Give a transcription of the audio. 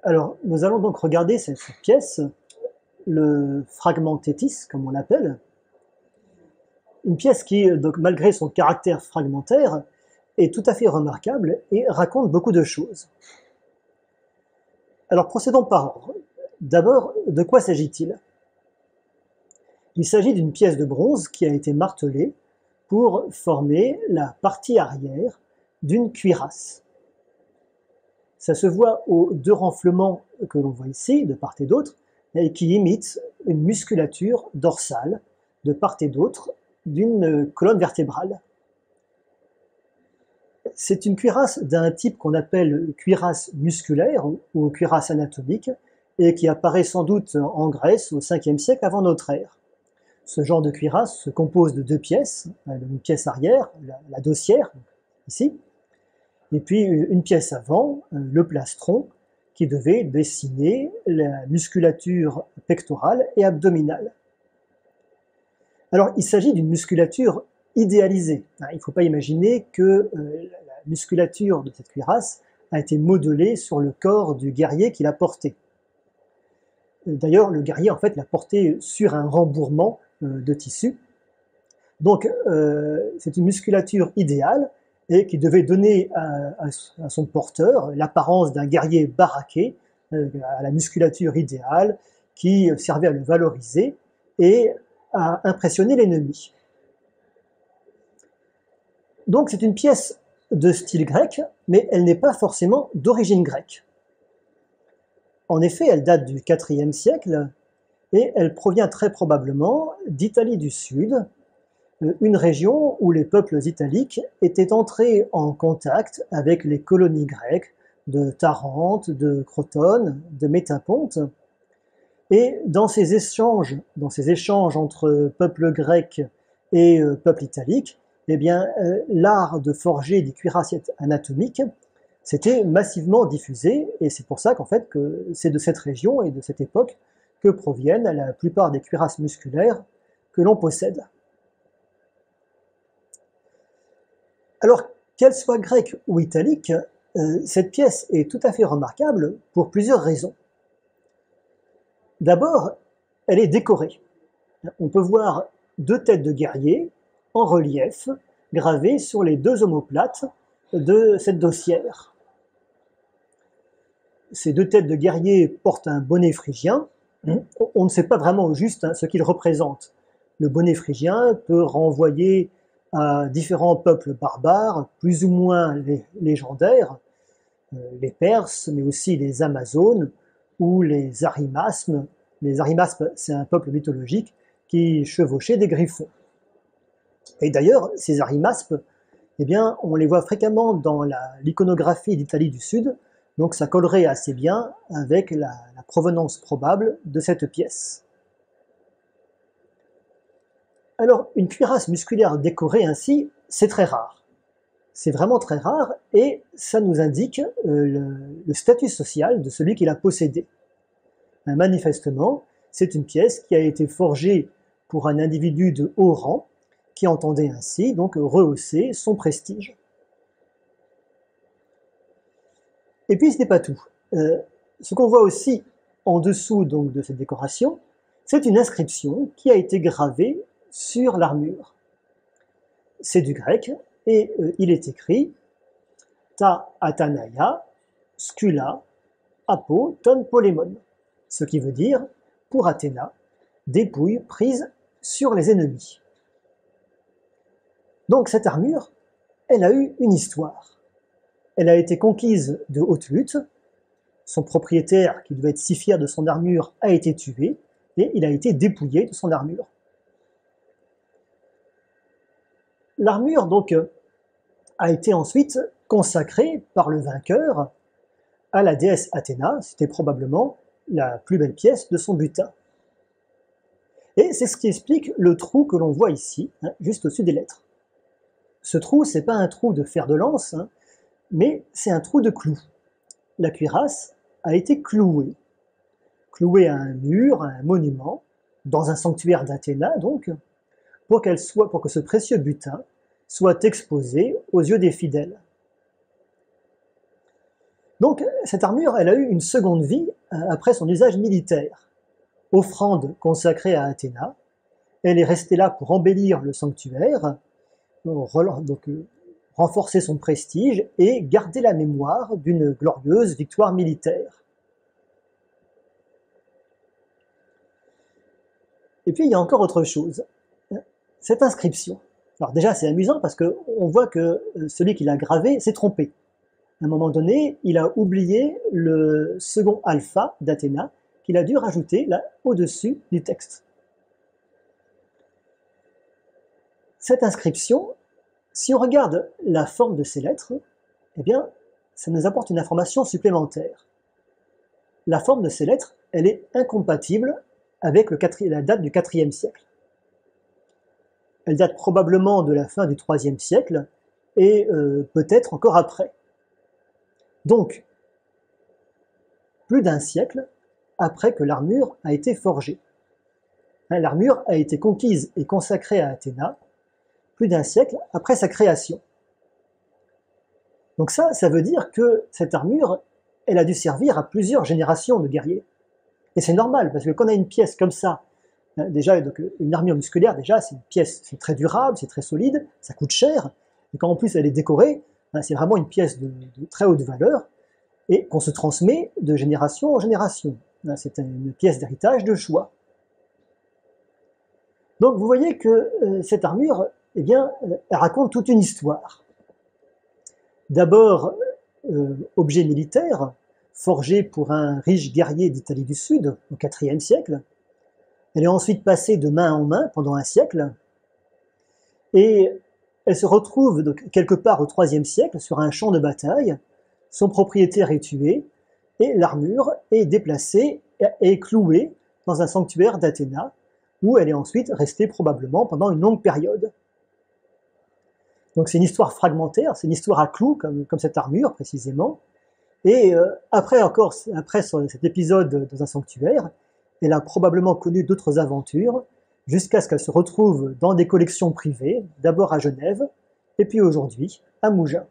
Alors, nous allons donc regarder cette pièce, le fragment Tétis, comme on l'appelle. Une pièce qui, donc, malgré son caractère fragmentaire, est tout à fait remarquable et raconte beaucoup de choses. Alors, procédons par ordre. D'abord, de quoi s'agit-il? Il s'agit d'une pièce de bronze qui a été martelée pour former la partie arrière d'une cuirasse. Ça se voit aux deux renflements que l'on voit ici, de part et d'autre, et qui imitent une musculature dorsale de part et d'autre d'une colonne vertébrale. C'est une cuirasse d'un type qu'on appelle cuirasse musculaire ou cuirasse anatomique et qui apparaît sans doute en Grèce au 5e siècle avant notre ère. Ce genre de cuirasse se compose de deux pièces, une pièce arrière, la dossière, ici, et puis une pièce avant, le plastron, qui devait dessiner la musculature pectorale et abdominale. Alors, il s'agit d'une musculature idéalisée. Il ne faut pas imaginer que la musculature de cette cuirasse a été modelée sur le corps du guerrier qui l'a portée. D'ailleurs, le guerrier, en fait, l'a porté sur un rembourrement de tissu. Donc, c'est une musculature idéale et qui devait donner à son porteur l'apparence d'un guerrier baraqué, à la musculature idéale, qui servait à le valoriser et à impressionner l'ennemi. Donc c'est une pièce de style grec, mais elle n'est pas forcément d'origine grecque. En effet, elle date du IVe siècle et elle provient très probablement d'Italie du Sud, une région où les peuples italiques étaient entrés en contact avec les colonies grecques de Tarente, de Crotone, de Métaponte. Et dans ces échanges entre peuples grecs et peuples italiques, eh bien, l'art de forger des cuirasses anatomiques s'était massivement diffusé, et c'est pour ça qu'en fait que c'est de cette région et de cette époque que proviennent la plupart des cuirasses musculaires que l'on possède. Alors, qu'elle soit grecque ou italique, cette pièce est tout à fait remarquable pour plusieurs raisons. D'abord, elle est décorée. On peut voir deux têtes de guerriers en relief gravées sur les deux omoplates de cette dossière. Ces deux têtes de guerriers portent un bonnet phrygien. On ne sait pas vraiment au juste ce qu'il représente. Le bonnet phrygien peut renvoyer à différents peuples barbares, plus ou moins légendaires, les Perses, mais aussi les Amazones ou les Arimasmes. Les Arimasmes, c'est un peuple mythologique qui chevauchait des griffons. Et d'ailleurs, ces Arimasmes, eh bien, on les voit fréquemment dans l'iconographie d'Italie du Sud, donc ça collerait assez bien avec la provenance probable de cette pièce. Alors, une cuirasse musculaire décorée ainsi, c'est très rare. C'est vraiment très rare et ça nous indique le statut social de celui qui l'a possédée. Manifestement, c'est une pièce qui a été forgée pour un individu de haut rang qui entendait ainsi donc rehausser son prestige. Et puis ce n'est pas tout. Ce qu'on voit aussi en dessous donc, de cette décoration, c'est une inscription qui a été gravée sur l'armure. C'est du grec et il est écrit Ta Athanaya Scula Apo Ton Polémon, ce qui veut dire pour Athéna, dépouille prise sur les ennemis. Donc cette armure, elle a eu une histoire. Elle a été conquise de haute lutte, son propriétaire, qui devait être si fier de son armure, a été tué, et il a été dépouillé de son armure. L'armure, donc, a été ensuite consacrée par le vainqueur à la déesse Athéna, c'était probablement la plus belle pièce de son butin. Et c'est ce qui explique le trou que l'on voit ici, juste au-dessus des lettres. Ce trou, ce n'est pas un trou de fer de lance, mais c'est un trou de clou. La cuirasse a été clouée à un mur, à un monument, dans un sanctuaire d'Athéna donc, pour que ce précieux butin soit exposé aux yeux des fidèles. Donc cette armure, elle a eu une seconde vie après son usage militaire. Offrande consacrée à Athéna, elle est restée là pour embellir le sanctuaire, donc, renforcer son prestige et garder la mémoire d'une glorieuse victoire militaire. Et puis il y a encore autre chose, cette inscription. Alors déjà c'est amusant parce qu'on voit que celui qui l'a gravé s'est trompé. À un moment donné, il a oublié le second alpha d'Athéna qu'il a dû rajouter là au-dessus du texte. Cette inscription, si on regarde la forme de ces lettres, eh bien, ça nous apporte une information supplémentaire. La forme de ces lettres, elle est incompatible avec la date du IVe siècle. Elle date probablement de la fin du IIIe siècle et peut-être encore après. Donc, plus d'un siècle après que l'armure a été forgée. L'armure a été conquise et consacrée à Athéna plus d'un siècle après sa création. Donc ça veut dire que cette armure, elle a dû servir à plusieurs générations de guerriers. Et c'est normal, parce que quand on a une pièce comme ça, déjà, donc une armure musculaire, déjà, c'est une pièce, c'est très durable, c'est très solide, ça coûte cher, et quand en plus elle est décorée, c'est vraiment une pièce de très haute valeur, et qu'on se transmet de génération en génération. C'est une pièce d'héritage de choix. Donc vous voyez que cette armure, eh bien, elle raconte toute une histoire. D'abord, objet militaire, forgé pour un riche guerrier d'Italie du Sud au IVe siècle. Elle est ensuite passée de main en main pendant un siècle, et elle se retrouve donc quelque part au IIIe siècle sur un champ de bataille. Son propriétaire est tué, et l'armure est déplacée et clouée dans un sanctuaire d'Athéna, où elle est ensuite restée probablement pendant une longue période. Donc c'est une histoire fragmentaire, c'est une histoire à clous, comme cette armure précisément. Et après cet épisode dans un sanctuaire, elle a probablement connu d'autres aventures, jusqu'à ce qu'elle se retrouve dans des collections privées, d'abord à Genève, et puis aujourd'hui à Mougins.